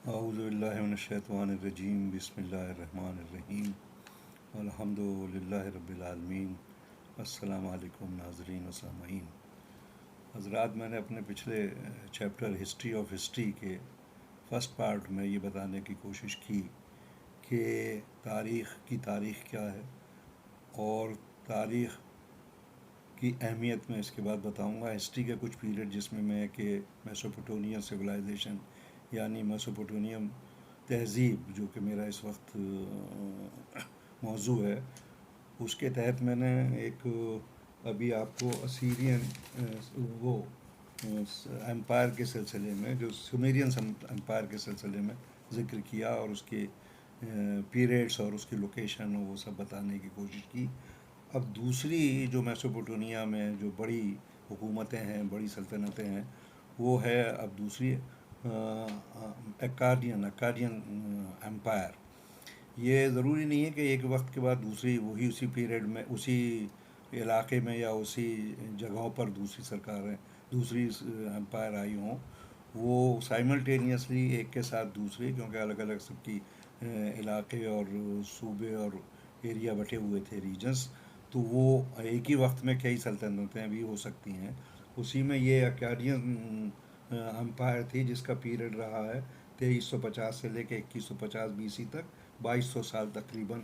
اعوذ باللہ من الشیطان الرجیم، بسم اللہ الرحمن الرحیم، الحمد للہ رب العالمین۔ السلام علیکم ناظرین و سامعین۔ حضرات، میں نے اپنے پچھلے چیپٹر ہسٹری آف ہسٹری کے فرسٹ پارٹ میں یہ بتانے کی کوشش کی کہ تاریخ کیا ہے، اور تاریخ کی اہمیت میں اس کے بعد بتاؤں گا۔ ہسٹری کے کچھ پیریڈ جس میں کہ میسوپوٹیمین سویلائزیشن یعنی میسوپوٹیمیم تہذیب، جو کہ میرا اس وقت موضوع ہے، اس کے تحت میں نے ایک ابھی آپ کو اسیرین وہ امپائر کے سلسلے میں، جو سومیرین امپائر کے سلسلے میں ذکر کیا، اور اس کے پیریڈس اور اس کی لوکیشن اور وہ سب بتانے کی کوشش کی۔ اب دوسری جو میسوپوٹیمیا میں جو بڑی حکومتیں ہیں، بڑی سلطنتیں ہیں، وہ ہے اب دوسری اکادین امپائر۔ یہ ضروری نہیں ہے کہ ایک وقت کے بعد دوسری وہی اسی پیریڈ میں اسی علاقے میں یا اسی جگہوں پر دوسری سرکاریں دوسری امپائر آئی ہوں، وہ سائملٹینیسلی ایک کے ساتھ دوسری، کیونکہ الگ الگ سب کی علاقے اور صوبے اور ایریا بٹے ہوئے تھے، ریجنس، تو وہ ایک ہی وقت میں کئی سلطنتیں بھی ہو سکتی ہیں۔ اسی میں یہ اکادین امپائر تھی جس کا پیریڈ رہا ہے 2350 سے لے کے 2150 BC تک، 2200 سال تقریباً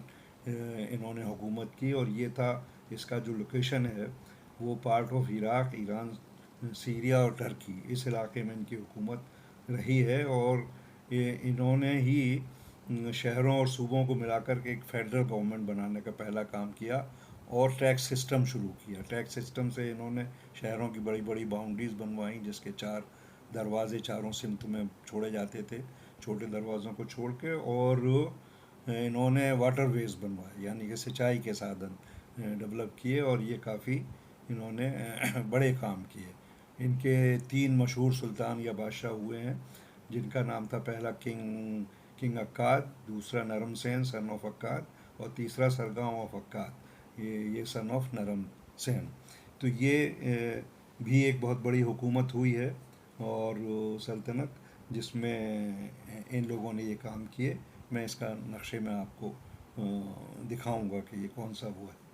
انہوں نے حکومت کی۔ اور یہ تھا، اس کا جو لوکیشن ہے وہ part of Iraq, Iran, Syria اور ٹرکی، اس علاقے میں ان کی حکومت رہی ہے۔ اور انہوں نے ہی شہروں اور صوبوں کو ملا کر کے ایک فیڈرل گورنمنٹ بنانے کا پہلا کام کیا، اور ٹیکس سسٹم شروع کیا۔ ٹیکس سسٹم سے انہوں نے شہروں کی بڑی بڑی باؤنڈریز بنوائیں، جس کے 4 دروازے چاروں سمت میں چھوڑے جاتے تھے، چھوٹے دروازوں کو چھوڑ کے، اور انہوں نے واٹر ویز بنوائے، یعنی کہ سینچائی کے سادھن ڈیولپ کیے، اور یہ کافی انہوں نے بڑے کام کیے۔ ان کے 3 مشہور سلطان یا بادشاہ ہوئے ہیں، جن کا نام تھا پہلا کنگ اکاد، دوسرا نرم سین سن آف اکاد، اور تیسرا سرگاؤں آف اکاد، یہ سن آف نرم سین۔ تو یہ بھی ایک بہت بڑی حکومت ہوئی ہے اور سلطنت، جس میں ان لوگوں نے یہ کام کیے۔ میں اس کا نقشے میں آپ کو دکھاؤں گا کہ یہ کون سا وہ ہے۔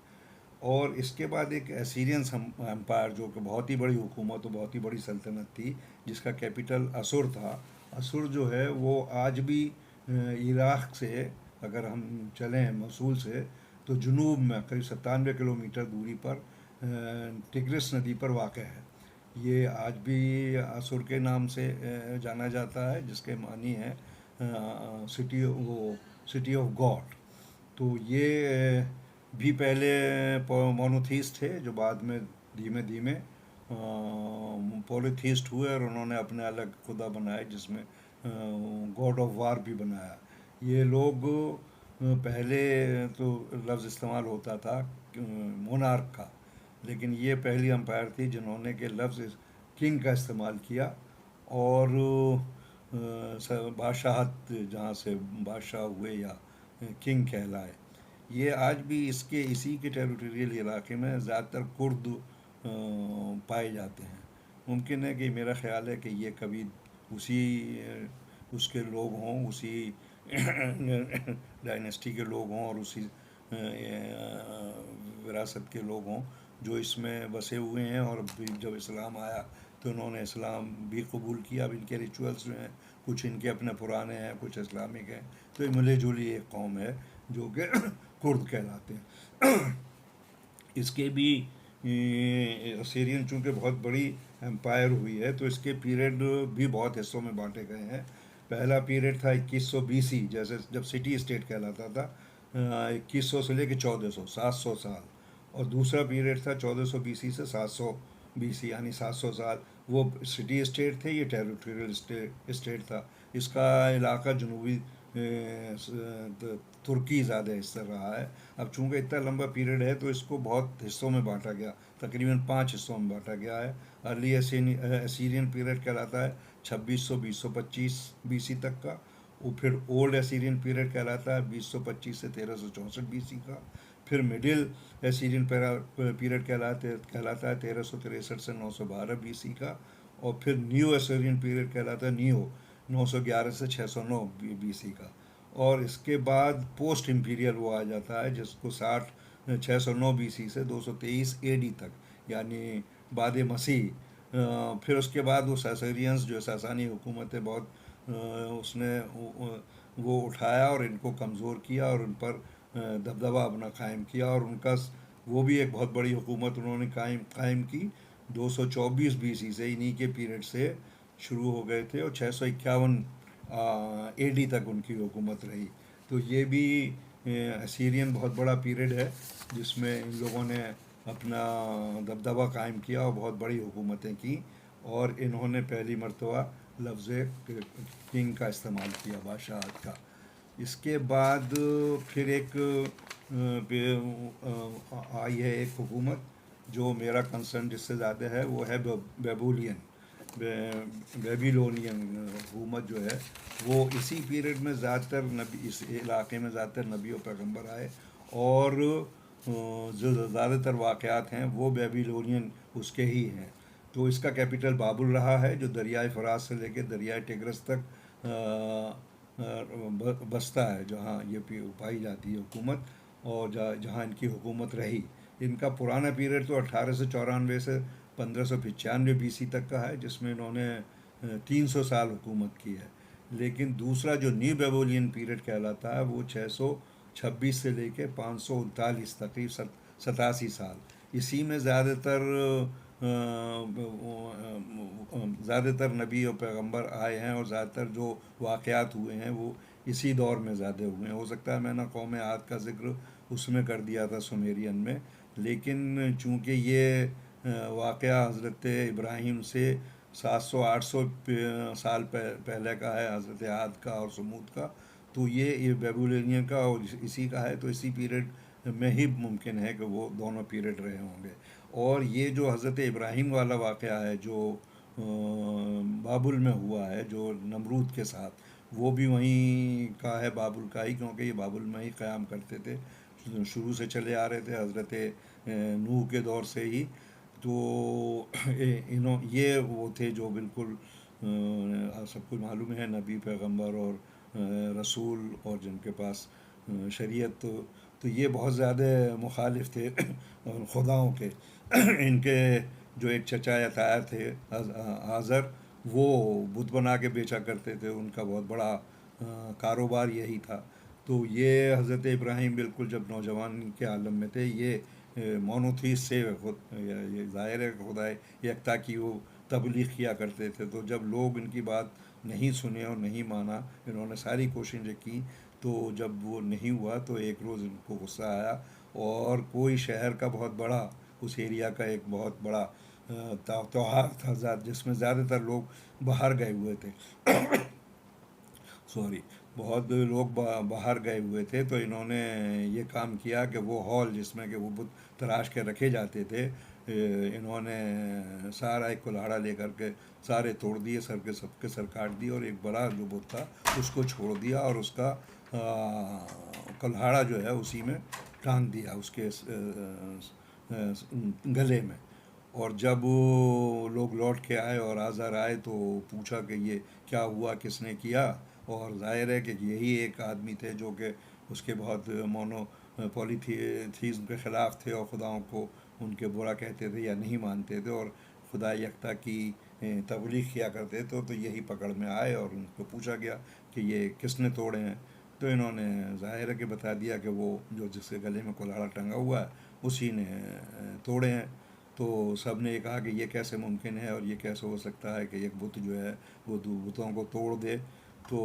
اور اس کے بعد ایک اسیرین امپائر، جو کہ بہت ہی بڑی حکومت اور بہت ہی بڑی سلطنت تھی، جس کا کیپٹل اسور تھا۔ اسور جو ہے وہ آج بھی عراق سے اگر ہم چلیں موصول سے، تو جنوب میں قریب 97 کلومیٹر دوری پر ٹگرس ندی پر واقع ہے۔ یہ آج بھی اسور کے نام سے جانا جاتا ہے، جس کے معنی ہے سٹی آف گاڈ۔ تو یہ بھی پہلے مونوتھیسٹ تھے، جو بعد میں دھیمے دھیمے پولیتھیسٹ ہوئے، اور انہوں نے اپنے الگ خدا بنائے، جس میں گاڈ آف وار بھی بنایا۔ یہ لوگ پہلے تو لفظ استعمال ہوتا تھا مونارک کا، لیکن یہ پہلی امپائر تھی جنہوں نے کہ لفظ کنگ کا استعمال کیا، اور بادشاہت جہاں سے بادشاہ ہوئے یا کنگ کہلائے۔ یہ آج بھی اسی کے ٹیریٹوریل علاقے میں زیادہ تر کرد پائے جاتے ہیں۔ ممکن ہے کہ میرا خیال ہے کہ یہ کبھی اسی اس کے لوگ ہوں، اسی ڈائنیسٹی کے لوگ ہوں، اور اسی وراثت کے لوگ ہوں جو اس میں بسے ہوئے ہیں، اور جب اسلام آیا تو انہوں نے اسلام بھی قبول کیا۔ اب ان کے ریچولس جو ہیں، کچھ ان کے اپنے پرانے ہیں، کچھ اسلامک ہیں، تو یہ ملے جلی ایک قوم ہے جو کہ کرد کہلاتے ہیں۔ اس کے بھی اسیرین چونکہ بہت بڑی امپائر ہوئی ہے، تو اس کے پیریڈ بھی بہت حصوں میں بانٹے گئے ہیں۔ پہلا پیریڈ تھا 2100 BC، جیسے جب سٹی اسٹیٹ کہلاتا تھا، 2100 سے لے کے 1400، 700 سال۔ اور دوسرا پیریڈ تھا 1400 BC سے 700 BC، یعنی 700 سال۔ وہ سٹی اسٹیٹ تھے، یہ ٹیریٹوریل اسٹیٹ تھا۔ اس کا علاقہ جنوبی ترکی زیادہ حصہ رہا ہے۔ اب چونکہ اتنا لمبا پیریڈ ہے تو اس کو بہت حصوں میں بانٹا گیا، تقریباً 5 حصوں میں بانٹا گیا ہے۔ ارلی اسیرین پیریڈ کہلاتا ہے 2600-2225 BC تک کا، وہ پھر اولڈ اسیرین پیریڈ کہلاتا ہے 2025 سے 1364 BC کا، پھر مڈل اسیرین پیریڈ کہلاتا ہے 1363 سے 912 BC کا، اور پھر نیو اسیرین پیریڈ کہلاتا ہے نیو 911 سے 609 BC کا. اور اس کے بعد پوسٹ امپیریل وہ آ جاتا ہے جس کو 609 BC سے 223 AD تک، یعنی بعد مسیح. پھر اس کے بعد وہ سیسرینز جو ساسانی حکومت ہے بہت اس نے وہ اٹھایا اور ان کو کمزور کیا اور ان پر دبدبہ اپنا قائم کیا، اور ان کا وہ بھی ایک بہت بڑی حکومت انہوں نے قائم کی. 224 BC سے انہی کے پیریڈ سے شروع ہو گئے تھے، اور 651 AD تک ان کی حکومت رہی. تو یہ بھی اسیرین بہت بڑا پیریڈ ہے جس میں ان لوگوں نے اپنا دبدبہ قائم کیا اور بہت بڑی حکومتیں کی، اور انہوں نے پہلی مرتبہ لفظ کنگ کا استعمال کیا، بادشاہت کا. اس کے بعد پھر ایک آئی ہے ایک حکومت جو میرا کنسرن جس سے زیادہ ہے، وہ ہے بیبیلونین حکومت جو ہے. وہ اسی پیریڈ میں زیادہ تر نبی، اس علاقے میں زیادہ تر نبی و پیغمبر آئے، اور جو زیادہ تر واقعات ہیں وہ بیبیلونین اس کے ہی ہیں. تو اس کا کیپٹل بابل رہا ہے، جو دریائے فرات سے لے کے دریائے ٹیگرس تک بستا ہے، جہاں یہ پائی جاتی ہے حکومت، اور جہاں ان کی حکومت رہی. ان کا پرانا پیریڈ تو 1894 سے 1595 BC تک کا ہے، جس میں انہوں نے 300 سال حکومت کی ہے. لیکن دوسرا جو نیو بیبولین پیریڈ کہلاتا ہے وہ 626 سے لے کے 539 تقریب 87 سال. اسی میں زیادہ تر نبی اور پیغمبر آئے ہیں، اور زیادہ تر جو واقعات ہوئے ہیں وہ اسی دور میں زیادہ ہوئے ہیں. ہو سکتا ہے میں نے قوم عاد کا ذکر اس میں کر دیا تھا سومیرین میں، لیکن چونکہ یہ واقعہ حضرت ابراہیم سے 700 800 سال پہلے کا ہے، حضرت عاد کا اور سمود کا، تو یہ بیبولونین کا اور اسی کا ہے، تو اسی پیریڈ میں ہی ممکن ہے کہ وہ دونوں پیریڈ رہے ہوں گے. اور یہ جو حضرت ابراہیم والا واقعہ ہے جو بابل میں ہوا ہے جو نمرود کے ساتھ، وہ بھی وہیں کا ہے، بابل کا ہی، کیونکہ یہ بابل میں ہی قیام کرتے تھے، شروع سے چلے آ رہے تھے حضرت نوح کے دور سے ہی. تو یہ وہ تھے جو بالکل سب کو معلوم ہے نبی پیغمبر اور رسول، اور جن کے پاس شریعت. تو یہ بہت زیادہ مخالف تھے خداؤں کے. ان کے جو ایک چچا یا تایا تھے آزر، وہ بت بنا کے بیچا کرتے تھے، ان کا بہت بڑا کاروبار یہی تھا. تو یہ حضرت ابراہیم بالکل جب نوجوانی کے عالم میں تھے، یہ مونوتھیس سے یہ ظاہر ہے خدا یکتا کی وہ تبلیغ کیا کرتے تھے. تو جب لوگ ان کی بات نہیں سنے اور نہیں مانا، انہوں نے ساری کوششیں کی، تو جب وہ نہیں ہوا تو ایک روز ان کو غصہ آیا، اور کوئی شہر کا بہت بڑا، اس ایریا کا ایک بہت بڑا تہوار تھا جس میں زیادہ تر لوگ باہر گئے ہوئے تھے سوری بہت لوگ باہر گئے ہوئے تھے. تو انہوں نے یہ کام کیا کہ وہ ہال جس میں کہ وہ بت تراش کے رکھے جاتے تھے، انہوں نے سارا ایک کلہاڑا لے کر کے سارے توڑ دیے، سب کے سر کاٹ دیے، اور ایک بڑا جو بت تھا اس کو چھوڑ دیا، اور اس کا کلہاڑا جو ہے اسی میں ٹانگ دیا اس کے گلے میں. اور جب لوگ لوٹ کے آئے اور آزار آئے تو پوچھا کہ یہ کیا ہوا، کس نے کیا. اور ظاہر ہے کہ یہی ایک آدمی تھے جو کہ اس کے بہت پولیتھیزم کے خلاف تھے، اور خداؤں کو ان کے برا کہتے تھے یا نہیں مانتے تھے، اور خدا یکتا کی تبلیغ کیا کرتے تھے. تو یہی پکڑ میں آئے اور ان کو پوچھا گیا کہ یہ کس نے توڑے ہیں. تو انہوں نے ظاہر ہے کہ بتا دیا کہ وہ جو جس کے گلے میں کلہاڑا ٹنگا ہوا ہے اسی نے توڑے ہیں. تو سب نے یہ کہا کہ یہ کیسے ممکن ہے، اور یہ کیسے ہو سکتا ہے کہ ایک بت جو ہے وہ بتوں کو توڑ دے. تو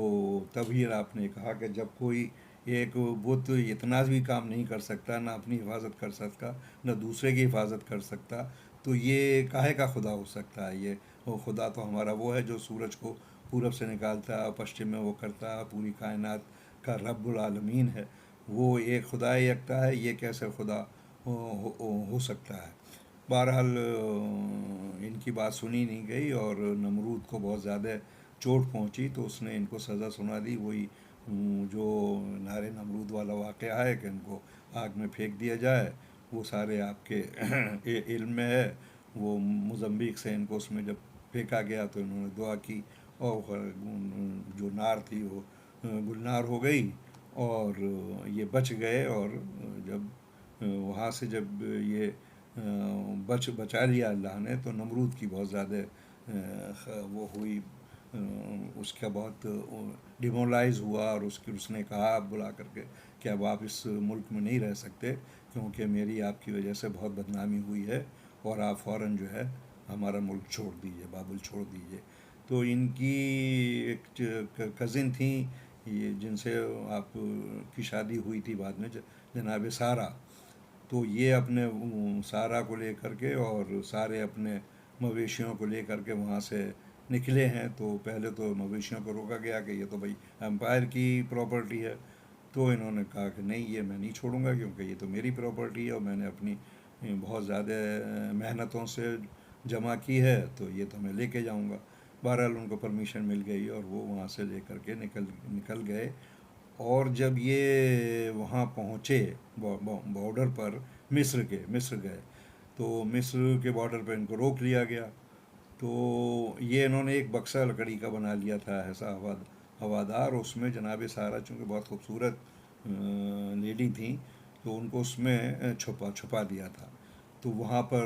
تبھی آپ نے کہا کہ جب کوئی ایک بت اتنا بھی کام نہیں کر سکتا، نہ اپنی حفاظت کر سکتا، نہ دوسرے کی حفاظت کر سکتا، تو یہ کاہے کا خدا ہو سکتا ہے. یہ خدا تو ہمارا وہ ہے جو سورج کو پورب سے نکالتا ہے، پشچم میں وہ کرتا ہے، پوری کائنات کا رب العالمین ہے. وہ ایک خدا یکتا ہے، یہ کیسے خدا ہو سکتا ہے. بہرحال ان کی بات سنی نہیں گئی، اور نمرود کو بہت زیادہ چوٹ پہنچی، تو اس نے ان کو سزا سنا دی. وہی جو نار نمرود والا واقعہ ہے کہ ان کو آگ میں پھینک دیا جائے، وہ سارے آپ کے علم میں ہے. وہ مزمبیق سے ان کو اس میں جب پھینکا گیا تو انہوں نے دعا کی، اور جو نار تھی وہ گلنار ہو گئی، اور یہ بچ گئے، اور جب وہاں سے جب یہ بچا لیا اللہ نے، تو نمرود کی بہت زیادہ وہ ہوئی، اس کا بہت ڈیمولائز ہوا، اور اس نے کہا بلا کر کے کہ اب آپ اس ملک میں نہیں رہ سکتے، کیونکہ میری آپ کی وجہ سے بہت بدنامی ہوئی ہے، اور آپ فوراً جو ہے ہمارا ملک چھوڑ دیجئے، بابل چھوڑ دیجئے۔ تو ان کی ایک کزن تھیں، یہ جن سے آپ کی شادی ہوئی تھی بعد میں، جناب سارہ، تو یہ اپنے سارہ کو لے کر کے اور سارے اپنے مویشیوں کو لے کر کے وہاں سے نکلے ہیں۔ تو پہلے تو مویشیوں کو روکا گیا کہ یہ تو بھائی امپائر کی پراپرٹی ہے، تو انہوں نے کہا کہ نہیں، یہ میں نہیں چھوڑوں گا، کیونکہ یہ تو میری پراپرٹی ہے، اور میں نے اپنی بہت زیادہ محنتوں سے جمع کی ہے، تو یہ تو میں لے کے جاؤں گا۔ بہرحال ان کو پرمیشن مل گئی، اور وہ وہاں سے لے کر کے نکل گئے۔ اور جب یہ وہاں پہنچے بارڈر پر، مصر گئے، تو مصر کے بارڈر پہ ان کو روک لیا گیا۔ تو یہ انہوں نے ایک بکسا لکڑی کا بنا لیا تھا ایسا ہوادار، اس میں جناب سارہ چونکہ بہت خوبصورت لیڈی تھیں، تو ان کو اس میں چھپا دیا تھا۔ تو وہاں پر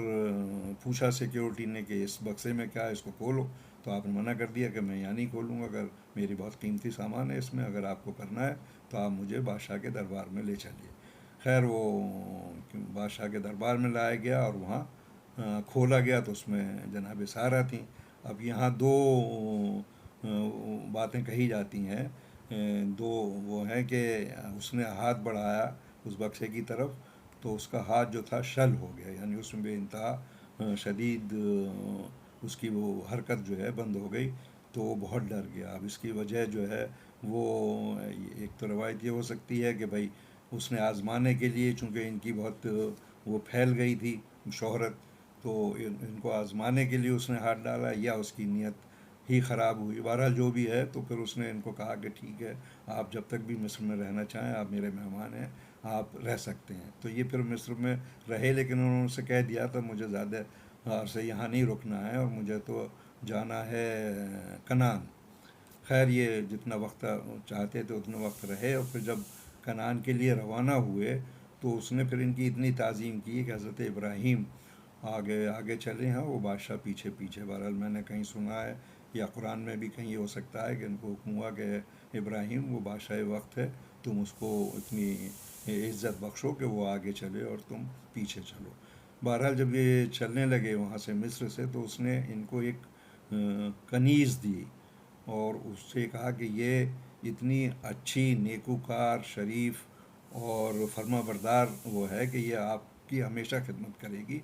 پوچھا سیکیورٹی نے کہ اس بکسے میں کیا ہے، اس کو کھولو، تو آپ نے منع کر دیا کہ میں یہاں نہیں کھولوں گا، اگر میری بہت قیمتی سامان ہے اس میں، اگر آپ کو کرنا ہے تو آپ مجھے بادشاہ کے دربار میں لے چلیے۔ خیر وہ بادشاہ کے دربار میں لایا گیا، اور وہاں کھولا گیا، تو اس میں جناب سارہ تھیں۔ اب یہاں دو باتیں کہی جاتی ہیں، دو وہ ہیں کہ اس نے ہاتھ بڑھایا اس بکسے کی طرف، تو اس کا ہاتھ جو تھا شل ہو گیا، یعنی اس میں بے انتہا شدید اس کی وہ حرکت جو ہے بند ہو گئی، تو وہ بہت ڈر گیا۔ اب اس کی وجہ جو ہے وہ ایک تو روایت یہ ہو سکتی ہے کہ بھائی اس نے آزمانے کے لیے، چونکہ ان کی بہت وہ پھیل گئی تھی شہرت، تو ان کو آزمانے کے لیے اس نے ہاتھ ڈالا، یا اس کی نیت ہی خراب ہوئی۔ بہرحال جو بھی ہے، تو پھر اس نے ان کو کہا کہ ٹھیک ہے، آپ جب تک بھی مصر میں رہنا چاہیں، آپ میرے مہمان ہیں، آپ رہ سکتے ہیں۔ تو یہ پھر مصر میں رہے، لیکن انہوں نے سے کہہ دیا تھا مجھے زیادہ عرصے یہاں نہیں رکنا ہے، اور مجھے تو جانا ہے کنعان۔ خیر یہ جتنا وقت چاہتے تھے اتنا وقت رہے، اور پھر جب کنعان کے لیے روانہ ہوئے، تو اس نے پھر ان کی اتنی تعظیم کی کہ حضرت ابراہیم آگے آگے چلے ہیں، وہ بادشاہ پیچھے پیچھے۔ بہرحال میں نے کہیں سنا ہے، یا قرآن میں بھی کہیں یہ ہو سکتا ہے کہ ان کو حکم ہوا کہ ابراہیم وہ بادشاہ وقت ہے، تم اس کو اتنی عزت بخشو کہ وہ آگے چلے اور تم پیچھے چلو۔ بہرحال جب یہ چلنے لگے وہاں سے مصر سے، تو اس نے ان کو ایک کنیز دی، اور اس سے کہا کہ یہ اتنی اچھی نیکوکار شریف اور فرما بردار وہ ہے کہ یہ آپ کی ہمیشہ خدمت کرے گی،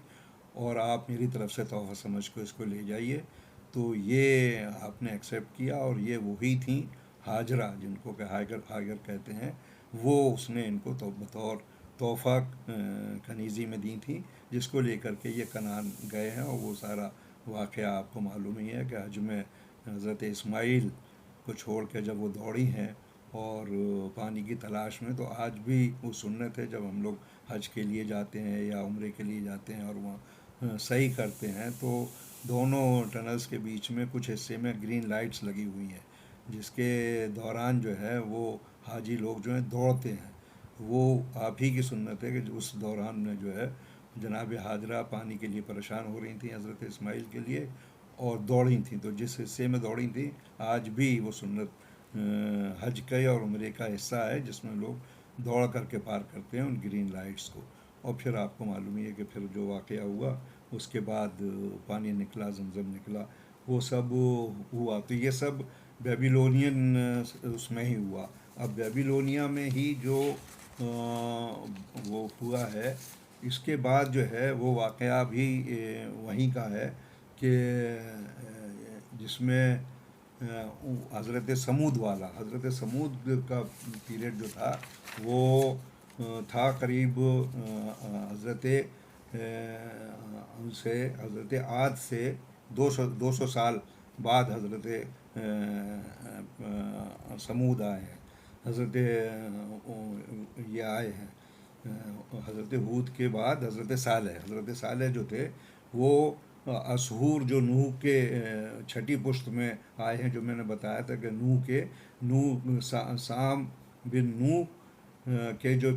اور آپ میری طرف سے تحفہ سمجھ کو اس کو لے جائیے۔ تو یہ آپ نے ایکسیپٹ کیا، اور یہ وہی تھیں ہاجرہ، جن کو کہ ہاجر کہتے ہیں، وہ اس نے ان کو تو بطور تحفہ کنیزی میں دی تھیں، جس کو لے کر کے یہ کنعان گئے ہیں۔ اور وہ سارا واقعہ آپ کو معلوم ہی ہے کہ حج میں حضرت اسماعیل کو چھوڑ کے جب وہ دوڑی ہیں اور پانی کی تلاش میں، تو آج بھی وہ سنت ہے جب ہم لوگ حج کے لیے جاتے ہیں یا عمرے کے لیے جاتے ہیں اور وہاں صحیح کرتے ہیں، تو دونوں ٹنلز کے بیچ میں کچھ حصے میں گرین لائٹس لگی ہوئی ہیں، جس کے دوران جو ہے وہ حاجی لوگ جو ہیں دوڑتے ہیں۔ وہ آپ ہی کی سنت ہے کہ اس دوران میں جو ہے جناب حاجرہ پانی کے لیے پریشان ہو رہی تھیں حضرت اسماعیل کے لیے، اور دوڑی تھیں، تو جس حصے میں دوڑی تھیں آج بھی وہ سنت حج کا اور عمرے کا حصہ ہے، جس میں لوگ دوڑ کر کے پار کرتے ہیں ان گرین لائٹس کو۔ اور پھر آپ کو معلوم ہی ہے کہ پھر جو واقعہ ہوا اس کے بعد پانی نکلا، زمزم نکلا، وہ سب ہوا۔ تو یہ سب بیبیلونین اس میں ہی ہوا۔ اب بیبیلونیا میں ہی جو وہ ہوا ہے، اس کے بعد جو ہے وہ واقعہ بھی وہیں کا ہے کہ جس میں حضرت حضرت سمود کا پیریڈ جو تھا، وہ تھا قریب حضرت ان سے حضرت عاد سے دو سو سال بعد حضرت سمود آئے ہیں، حضرت یہ آئے ہیں حضرت ہود کے بعد حضرت صالح جو تھے، وہ اسحور جو نوح کے چھٹی پشت میں آئے ہیں، جو میں نے بتایا تھا کہ نوح سام بن نوح کے جو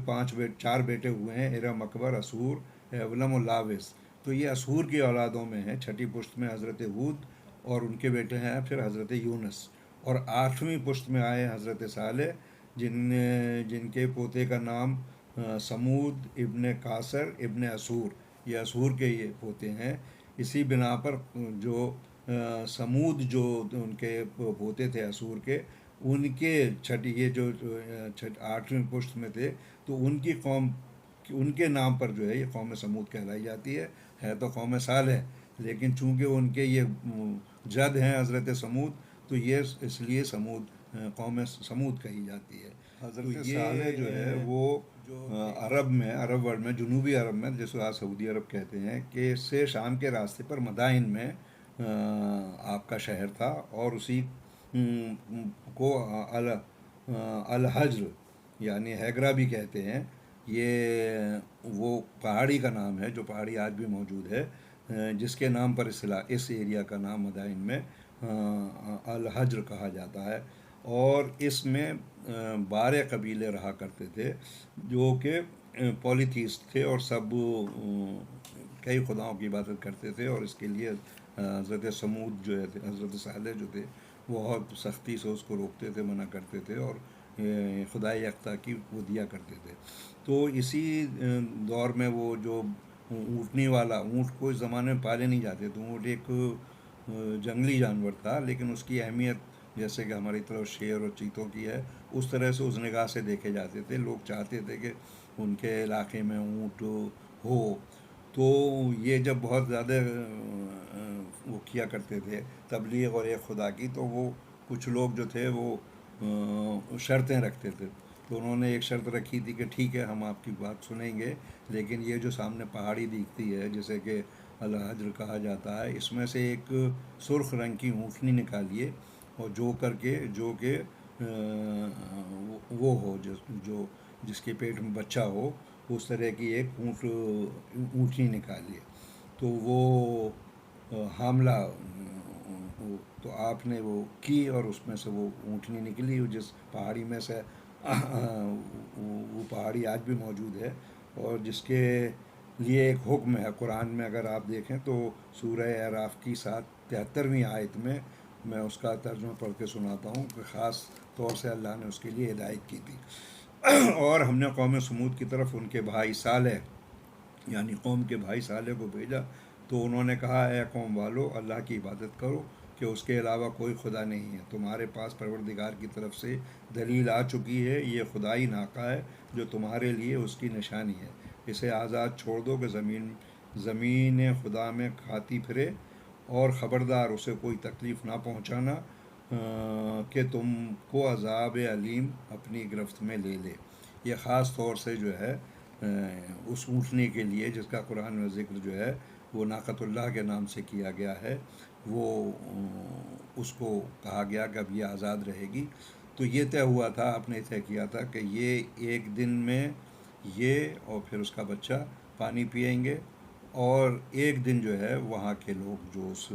چار بیٹے ہوئے ہیں، ارم، اکبر، اسحور، ایولم اور لاویس. تو یہ اسحور کی اولادوں میں ہیں. چھٹی پشت میں حضرت ہود اور ان کے بیٹے ہیں پھر حضرت یونس. اور آٹھویں پشت میں آئے حضرت صالح، جن کے پوتے کا نام سمود ابن قاصر ابن اسور، یہ اسور کے یہ پوتے ہیں. اسی بنا پر جو سمود جو ان کے پوتے تھے اسور کے، ان کے یہ جو آٹھویں پشت میں تھے، تو ان کی قوم، ان کے نام پر جو ہے یہ قوم سمود کہلائی جاتی ہے تو قوم صالح، لیکن چونکہ ان کے یہ جد ہیں حضرت سمود، تو یہ اس لیے قوم سمود کہی جاتی ہے. حضرت صالح جو ہے وہ عرب میں، عرب ورلڈ میں، جنوبی عرب میں، جس کو آج سعودی عرب کہتے ہیں، کہ سے شام کے راستے پر مدائن میں آپ کا شہر تھا. اور اسی کو الحجر یعنی ہیگرا بھی کہتے ہیں. یہ وہ پہاڑی کا نام ہے جو پہاڑی آج بھی موجود ہے، جس کے نام پر اس ایریا کا نام مدائن میں الحجر کہا جاتا ہے. اور اس میں 12 قبیلے رہا کرتے تھے جو کہ پولیتھیسٹ تھے اور سب کئی خداؤں کی عبادت کرتے تھے. اور اس کے لیے حضرت سمود جو ہے، حضرت صالح جو تھے، بہت سختی سے اس کو روکتے تھے، منع کرتے تھے اور خدائے یکتا کی وہ دیا کرتے تھے. تو اسی دور میں وہ جو اونٹنی والا، اونٹ کو اس زمانے میں پالے نہیں جاتے تو اونٹ ایک جنگلی جانور تھا، لیکن اس کی اہمیت جیسے کہ ہماری طرف شیر اور چیتوں کی ہے، اس طرح سے اس نگاہ سے دیکھے جاتے تھے. لوگ چاہتے تھے کہ ان کے علاقے میں اونٹ ہو. تو یہ جب بہت زیادہ وہ کیا کرتے تھے تبلیغ اور ایک خدا کی، تو وہ کچھ لوگ جو تھے وہ شرطیں رکھتے تھے. تو انہوں نے ایک شرط رکھی تھی کہ ٹھیک ہے، ہم آپ کی بات سنیں گے، لیکن یہ جو سامنے پہاڑی دکھتی ہے جسے کہ الحجر کہا جاتا ہے، اس میں سے ایک سرخ رنگ کی اونٹنی نکالیے، اور جو کہ وہ ہو جس کے پیٹ میں بچہ ہو، اس طرح کی ایک اونٹنی نکالیے. تو وہ حاملہ تو آپ نے وہ کی، اور اس میں سے وہ اونٹنی نکلی جس پہاڑی میں سے. وہ پہاڑی آج بھی موجود ہے، اور جس کے لیے ایک حکم ہے قرآن میں. اگر آپ دیکھیں تو سورہ اعراف کی 73ویں آیت میں اس کا ترجمہ پڑھ کے سناتا ہوں کہ خاص طور سے اللہ نے اس کے لیے ہدایت کی تھی. اور ہم نے قوم سمود کی طرف ان کے بھائی صالح یعنی قوم کے بھائی صالح کو بھیجا، تو انہوں نے کہا، اے قوم والو، اللہ کی عبادت کرو کہ اس کے علاوہ کوئی خدا نہیں ہے. تمہارے پاس پروردگار کی طرف سے دلیل آ چکی ہے، یہ خدائی ناقہ ہے جو تمہارے لیے اس کی نشانی ہے. اسے آزاد چھوڑ دو کہ زمین خدا میں کھاتی پھرے، اور خبردار اسے کوئی تکلیف نہ پہنچانا کہ تم کو عذاب علیم اپنی گرفت میں لے لے. یہ خاص طور سے جو ہے اس اونٹنی کے لیے، جس کا قرآن میں ذکر جو ہے وہ ناقۃ اللہ کے نام سے کیا گیا ہے، وہ اس کو کہا گیا کہ اب یہ آزاد رہے گی. تو یہ طے ہوا تھا، آپ نے طے کیا تھا کہ یہ ایک دن میں یہ اور پھر اس کا بچہ پانی پئیں گے، اور ایک دن جو ہے وہاں کے لوگ جو اس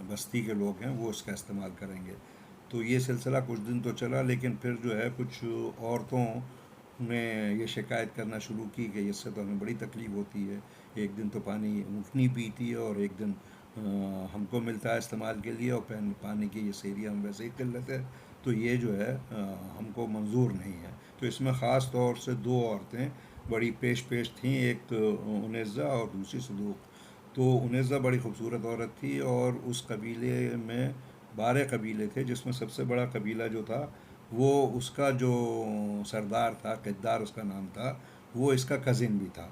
بستی کے لوگ ہیں وہ اس کا استعمال کریں گے. تو یہ سلسلہ کچھ دن تو چلا، لیکن پھر جو ہے کچھ عورتوں نے یہ شکایت کرنا شروع کی کہ اس سے تو ہمیں بڑی تکلیف ہوتی ہے، ایک دن تو پانی اونٹنی پیتی ہے اور ایک دن ہم کو ملتا ہے استعمال کے لیے، اور پانی کی یہ سیری ہم ویسے ہی قلت ہے، تو یہ جو ہے ہم کو منظور نہیں ہے. تو اس میں خاص طور سے 2 عورتیں بڑی پیش تھیں، ایک انیزہ اور دوسری صدوق. تو انیزہ بڑی خوبصورت عورت تھی، اور اس قبیلے میں 12 قبیلے تھے، جس میں سب سے بڑا قبیلہ جو تھا وہ اس کا جو سردار تھا، قدار اس کا نام تھا، وہ اس کا کزن بھی تھا.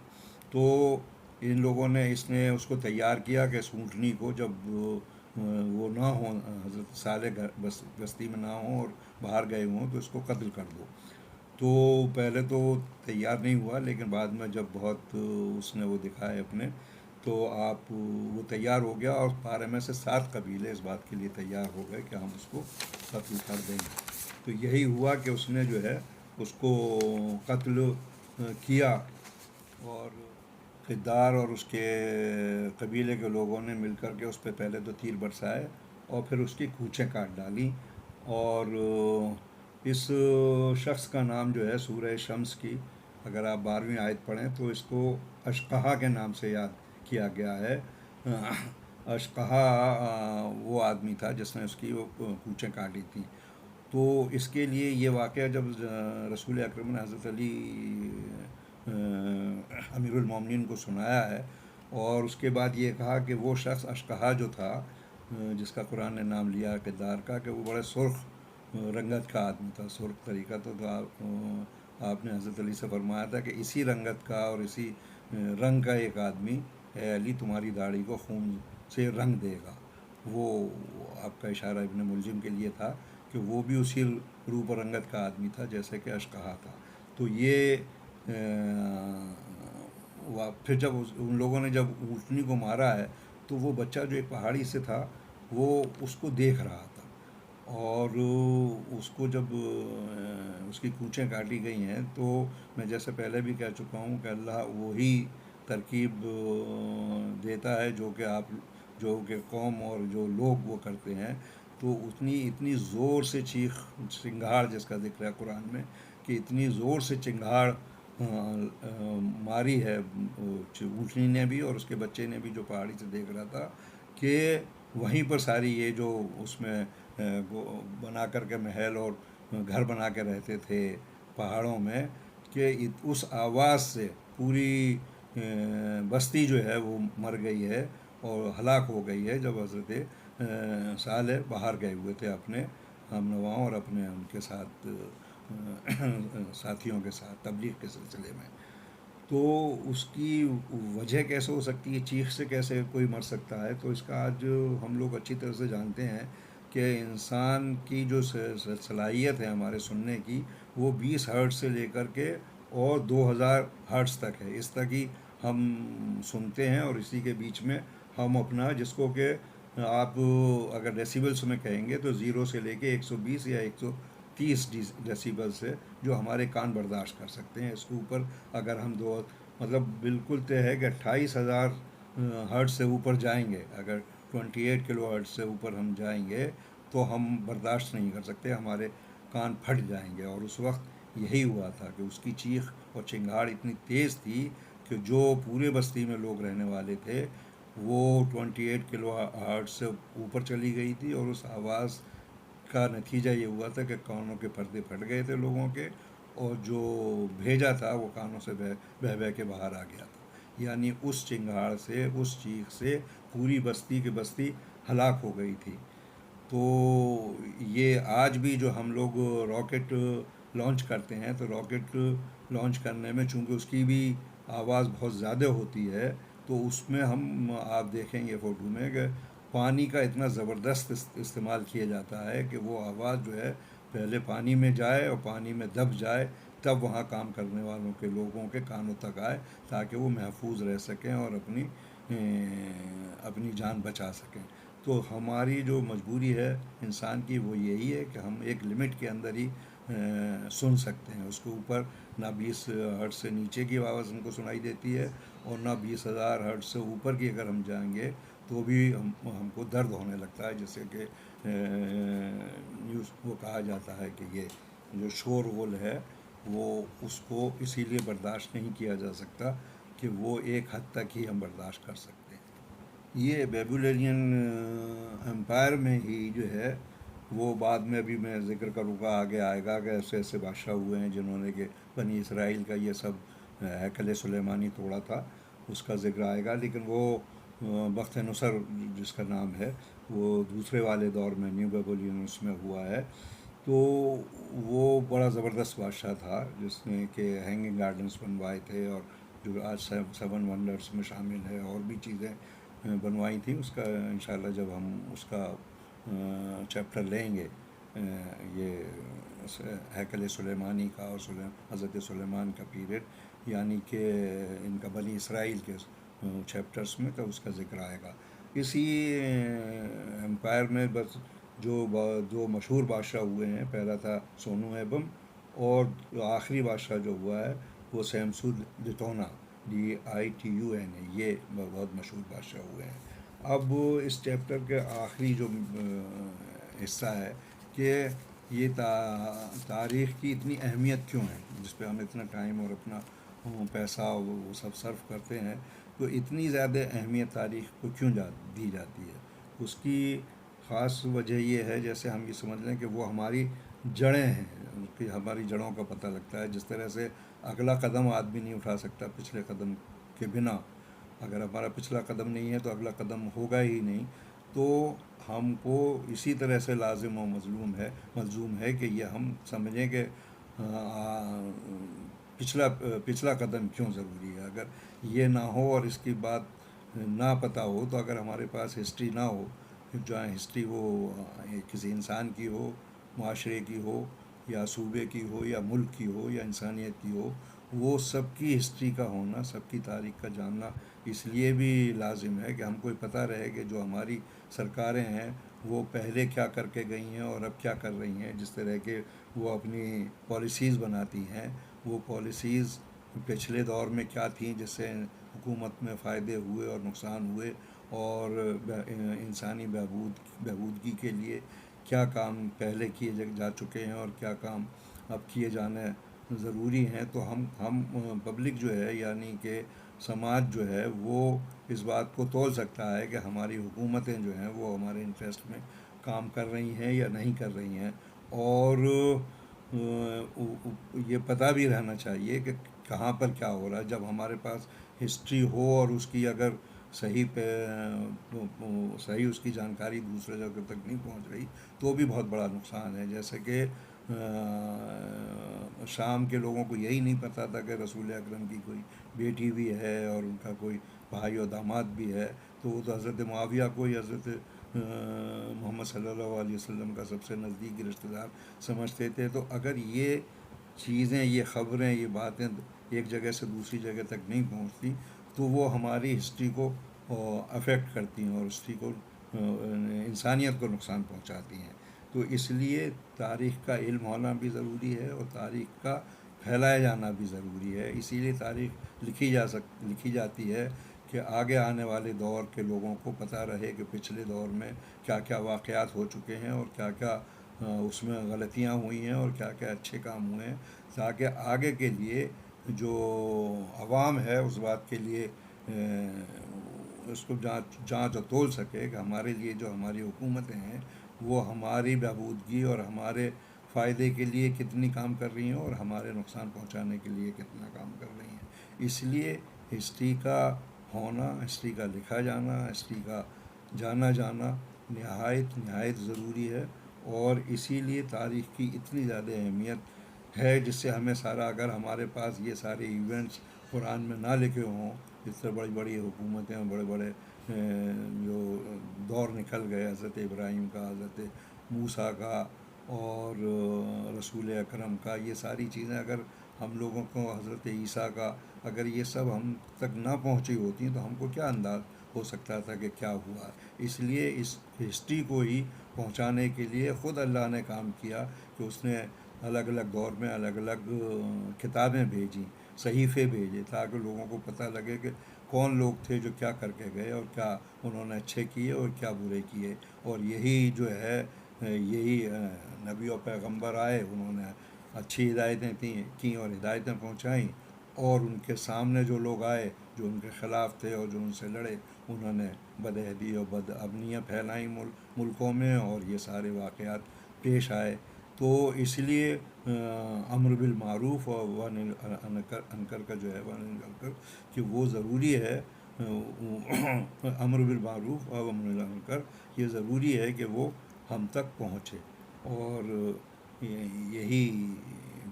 تو ان لوگوں نے اس کو تیار کیا کہ اس اونٹنی کو جب وہ نہ ہوں، حضرت صالح بستی میں نہ ہوں اور باہر گئے ہوں، تو اس کو قتل کر دو. تو پہلے تو تیار نہیں ہوا، لیکن بعد میں جب بہت اس نے وہ دکھائے اپنے، تو وہ تیار ہو گیا، اور 12 میں سے 7 قبیلے اس بات کے لیے تیار ہو گئے کہ ہم اس کو قتل کر دیں گے. تو یہی ہوا کہ اس نے جو ہے اس کو قتل کیا. اور قدار اور اس کے قبیلے کے لوگوں نے مل کر کے اس پہ پہلے تو تیر برسائے اور پھر اس کی کوچیں کاٹ ڈالیں، اور اس شخص کا نام جو ہے سورہ شمس کی اگر آپ 12ویں آیت پڑھیں تو اس کو اشقہا کے نام سے یاد کیا گیا ہے۔ اشقہا وہ آدمی تھا جس نے اس کی وہ کوچیں کاٹی تھیں۔ تو اس کے لیے یہ واقعہ جب رسول اکرم نے حضرت علی امیر المومنین کو سنایا ہے، اور اس کے بعد یہ کہا کہ وہ شخص اشقہا جو تھا جس کا قرآن نے نام لیا کردار کا، کہ وہ بڑے سرخ رنگت کا آدمی تھا، سرخ طریقہ تو آپ نے حضرت علی سے فرمایا تھا کہ اسی رنگت کا اور اسی رنگ کا ایک آدمی اے علی تمہاری داڑھی کو خون سے رنگ دے گا۔ وہ آپ کا اشارہ ابن ملجم کے لیے تھا کہ وہ بھی اسی روپ و رنگت کا آدمی تھا جیسے کہ اشقہا تھا۔ تو یہ پھر جب ان لوگوں نے جب اونٹنی کو مارا ہے تو وہ بچہ جو ایک پہاڑی سے تھا وہ اس کو دیکھ رہا تھا، اور اس کو جب اس کی کوچیں کاٹی گئی ہیں تو میں جیسے پہلے بھی کہہ چکا ہوں کہ اللہ وہی ترکیب دیتا ہے جو کہ قوم اور جو لوگ وہ کرتے ہیں۔ تو اتنی زور سے چنگھاڑ جس کا ذکر ہے قرآن میں، کہ اتنی زور سے چنگھاڑ ماری ہے اونٹنی نے بھی اور اس کے بچے نے بھی جو پہاڑی سے دیکھ رہا تھا، کہ وہیں پر ساری یہ جو اس میں بنا کر کے محل اور گھر بنا کے رہتے تھے پہاڑوں میں، کہ اس آواز سے پوری بستی جو ہے وہ مر گئی ہے اور ہلاک ہو گئی ہے، جب حضرت صالح باہر گئے ہوئے تھے اپنے ہم نواؤں اور اپنے ان کے ساتھ ساتھیوں کے ساتھ تبلیغ کے سلسلے میں۔ تو اس کی وجہ کیسے ہو سکتی ہے، چیخ سے کیسے کوئی مر سکتا ہے؟ تو اس کا آج ہم لوگ اچھی طرح سے جانتے ہیں کہ انسان کی جو صلاحیت ہے ہمارے سننے کی، وہ 20 ہرٹز سے لے کر کے اور 2000 ہرٹز تک ہے، اس تک ہی ہم سنتے ہیں، اور اسی کے بیچ میں ہم اپنا جس کو کہ آپ اگر ڈیسیبلس میں کہیں گے تو 0 سے لے کے 120 یا 130 ڈیسیبل سے جو ہمارے کان برداشت کر سکتے ہیں، اس کے اوپر اگر ہم مطلب بالکل طے ہے کہ 28,000 ہرٹز سے اوپر جائیں گے، اگر 28 کلو ہرٹز سے اوپر ہم جائیں گے تو ہم برداشت نہیں کر سکتے، ہمارے کان پھٹ جائیں گے۔ اور اس وقت یہی ہوا تھا کہ اس کی چیخ اور چنگھاڑ اتنی تیز تھی کہ جو پورے بستی میں لوگ رہنے والے تھے وہ 28 کلو ہرٹز سے اوپر چلی گئی تھی، اور اس آواز کا نتیجہ یہ ہوا تھا کہ کانوں کے پردے پھٹ گئے تھے لوگوں کے، اور جو بھیجا تھا وہ کانوں سے بہہ بہہ کے باہر آ گیا تھا۔ یعنی اس چنگھاڑ سے، اس چیخ سے پوری بستی کی بستی ہلاک ہو گئی تھی۔ تو یہ آج بھی جو ہم لوگ راکٹ لانچ کرتے ہیں تو راکٹ لانچ کرنے میں چونکہ اس کی بھی آواز بہت زیادہ ہوتی ہے، تو اس میں ہم آپ دیکھیں گے فوٹو میں کہ پانی کا اتنا زبردست استعمال کیا جاتا ہے کہ وہ آواز جو ہے پہلے پانی میں جائے اور پانی میں دب جائے، تب وہاں کام کرنے والوں کے لوگوں کے کانوں تک آئے تاکہ وہ محفوظ رہ سکیں اور اپنی جان بچا سکیں۔ تو ہماری جو مجبوری ہے انسان کی وہ یہی ہے کہ ہم ایک لمٹ کے اندر ہی سن سکتے ہیں، اس کے اوپر نہ 20 ہرٹز سے نیچے کی آواز ہم کو سنائی دیتی ہے، اور نہ 20,000 ہرٹز سے اوپر کی اگر ہم جائیں گے تو بھی ہم کو درد ہونے لگتا ہے، جیسے کہ وہ کہا جاتا ہے کہ یہ جو شور غل ہے وہ اس کو اسی لیے برداشت نہیں کیا جا سکتا کہ وہ ایک حد تک ہی ہم برداشت کر سکتے ہیں۔ یہ بیبولینین امپائر میں ہی جو ہے وہ بعد میں بھی میں ذکر کروں گا، آگے آئے گا کہ ایسے ایسے بادشاہ ہوئے ہیں جنہوں نے کہ بنی اسرائیل کا یہ سب ہیکل سلیمانی توڑا تھا، اس کا ذکر آئے گا۔ لیکن وہ بخت نصر جس کا نام ہے وہ دوسرے والے دور میں نیو بیبولینس میں ہوا ہے، تو وہ بڑا زبردست بادشاہ تھا جس نے کہ ہینگنگ گارڈنس بنوائے تھے، اور جو آج 7 ونڈرس میں شامل ہے اور بھی چیزیں بنوائی تھیں۔ اس کا انشاءاللہ جب ہم اس کا چیپٹر لیں گے یہ ہیکل سلیمانی کا اور حضرت سلیمان کا پیریڈ، یعنی کہ ان کا بنی اسرائیل کے چیپٹرس میں، تو اس کا ذکر آئے گا۔ اسی امپائر میں بس جو دو مشہور بادشاہ ہوئے ہیں، پہلا تھا سونو ایبم، اور آخری بادشاہ جو ہوا ہے وہ سیمسود لٹونا، DITUN ہے، یہ بہت مشہور بادشاہ ہوئے ہیں۔ اب اس چیپٹر کے آخری جو حصہ ہے کہ یہ تاریخ کی اتنی اہمیت کیوں ہے، جس پہ ہم اتنا ٹائم اور اپنا پیسہ وہ سب صرف کرتے ہیں، تو اتنی زیادہ اہمیت تاریخ کو کیوں دی جاتی ہے؟ اس کی خاص وجہ یہ ہے، جیسے ہم یہ سمجھ لیں کہ وہ ہماری جڑیں ہیں، کہ ہماری جڑوں کا پتہ لگتا ہے۔ جس طرح سے اگلا قدم آدمی نہیں اٹھا سکتا پچھلے قدم کے بنا، اگر ہمارا پچھلا قدم نہیں ہے تو اگلا قدم ہوگا ہی نہیں، تو ہم کو اسی طرح سے لازم و ملزوم ہے کہ یہ ہم سمجھیں کہ پچھلا قدم کیوں ضروری ہے۔ اگر یہ نہ ہو اور اس کی بات نہ پتہ ہو، تو اگر ہمارے پاس ہسٹری نہ ہو، جہاں ہسٹری وہ کسی انسان کی ہو، معاشرے کی ہو، یا صوبے کی ہو، یا ملک کی ہو، یا انسانیت کی ہو، وہ سب کی ہسٹری کا ہونا، سب کی تاریخ کا جاننا اس لیے بھی لازم ہے کہ ہم کو پتہ رہے کہ جو ہماری سرکاریں ہیں وہ پہلے کیا کر کے گئی ہیں اور اب کیا کر رہی ہیں۔ جس طرح کہ وہ اپنی پالیسیز بناتی ہیں، وہ پالیسیز پچھلے دور میں کیا تھیں جس سے حکومت میں فائدے ہوئے اور نقصان ہوئے، اور انسانی بہبودگی کے لیے کیا کام پہلے کیے جا چکے ہیں اور کیا کام اب کیے جانے ضروری ہیں۔ تو ہم پبلک جو ہے، یعنی کہ سماج جو ہے، وہ اس بات کو تول سکتا ہے کہ ہماری حکومتیں جو ہیں وہ ہمارے انٹرسٹ میں کام کر رہی ہیں یا نہیں کر رہی ہیں، اور یہ پتہ بھی رہنا چاہیے کہ کہاں پر کیا ہو رہا ہے۔ جب ہمارے پاس ہسٹری ہو اور اس کی اگر صحیح اس کی جانکاری دوسرے جگہ تک نہیں پہنچ رہی، تو بھی بہت بڑا نقصان ہے۔ جیسے کہ شام کے لوگوں کو یہی نہیں پتہ تھا کہ رسول اکرم کی کوئی بیٹی بھی ہے اور ان کا کوئی بھائی اور داماد بھی ہے، تو وہ تو حضرت معاویہ کو ہی حضرت محمد صلی اللہ علیہ وسلم کا سب سے نزدیکی رشتہ دار سمجھتے تھے۔ تو اگر یہ چیزیں، یہ خبریں، یہ باتیں ایک جگہ سے دوسری جگہ تک نہیں پہنچتی، تو وہ ہماری ہسٹری کو افیکٹ کرتی ہیں اور ہسٹری کو، انسانیت کو نقصان پہنچاتی ہیں۔ تو اس لیے تاریخ کا علم ہونا بھی ضروری ہے اور تاریخ کا پھیلایا جانا بھی ضروری ہے۔ اسی لیے تاریخ لکھی جاتی ہے کہ آگے آنے والے دور کے لوگوں کو پتہ رہے کہ پچھلے دور میں کیا کیا واقعات ہو چکے ہیں اور کیا کیا اس میں غلطیاں ہوئی ہیں اور کیا کیا اچھے کام ہوئے ہیں، تاکہ آگے کے لیے جو عوام ہے اس بات کے لیے اس کو جانچ اور تول سکے کہ ہمارے لیے جو ہماری حکومتیں ہیں وہ ہماری بہبودگی اور ہمارے فائدے کے لیے کتنی کام کر رہی ہیں اور ہمارے نقصان پہنچانے کے لیے کتنا کام کر رہی ہیں۔ اس لیے ہسٹری کا ہونا، ہسٹری کا لکھا جانا، ہسٹری کا جانا نہایت ضروری ہے، اور اسی لیے تاریخ کی اتنی زیادہ اہمیت ہے، جس سے ہمیں سارا، اگر ہمارے پاس یہ سارے ایونٹس قرآن میں نہ لکھے ہوں، جس سے بڑی بڑی حکومتیں، بڑے بڑے جو دور نکل گئے، حضرت ابراہیم کا، حضرت موسیٰ کا اور رسول اکرم کا، یہ ساری چیزیں اگر ہم لوگوں کو، حضرت عیسیٰ کا، اگر یہ سب ہم تک نہ پہنچی ہوتی تو ہم کو کیا انداز ہو سکتا تھا کہ کیا ہوا۔ اس لیے اس ہسٹری کو ہی پہنچانے کے لیے خود اللہ نے کام کیا کہ اس نے الگ الگ دور میں الگ الگ کتابیں بھیجیں، صحیفے بھیجے، تاکہ لوگوں کو پتہ لگے کہ کون لوگ تھے جو کیا کر کے گئے اور کیا انہوں نے اچھے کیے اور کیا برے کیے۔ اور یہی جو ہے، یہی نبی و پیغمبر آئے، انہوں نے اچھی ہدایتیں کیں اور ہدایتیں پہنچائیں، اور ان کے سامنے جو لوگ آئے جو ان کے خلاف تھے اور جو ان سے لڑے، انہوں نے بدعہدی اور بدامنیاں پھیلائیں ملکوں میں، اور یہ سارے واقعات پیش آئے۔ تو اس لیے امر بالمعروف اور نہی عن المنکر کا جو ہے، کہ وہ ضروری ہے، امر بالمعروف اور نہی عن المنکر، یہ ضروری ہے کہ وہ ہم تک پہنچے۔ اور یہی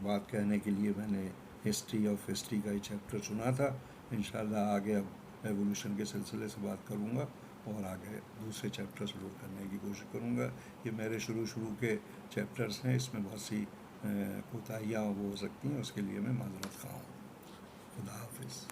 بات کہنے کے لیے میں نے ہسٹری آف ہسٹری کا یہ چیپٹر چنا تھا۔ انشاءاللہ آگے اب ایولیوشن کے سلسلے سے بات کروں گا اور آگے دوسرے چیپٹر شروع کرنے کی کوشش کروں گا۔ یہ میرے شروع کے چیپٹرز ہیں، اس میں بہت سی کوتاہیاں وہ ہو سکتی ہیں، اس کے لیے میں معذرت خواہ ہوں۔ خدا حافظ۔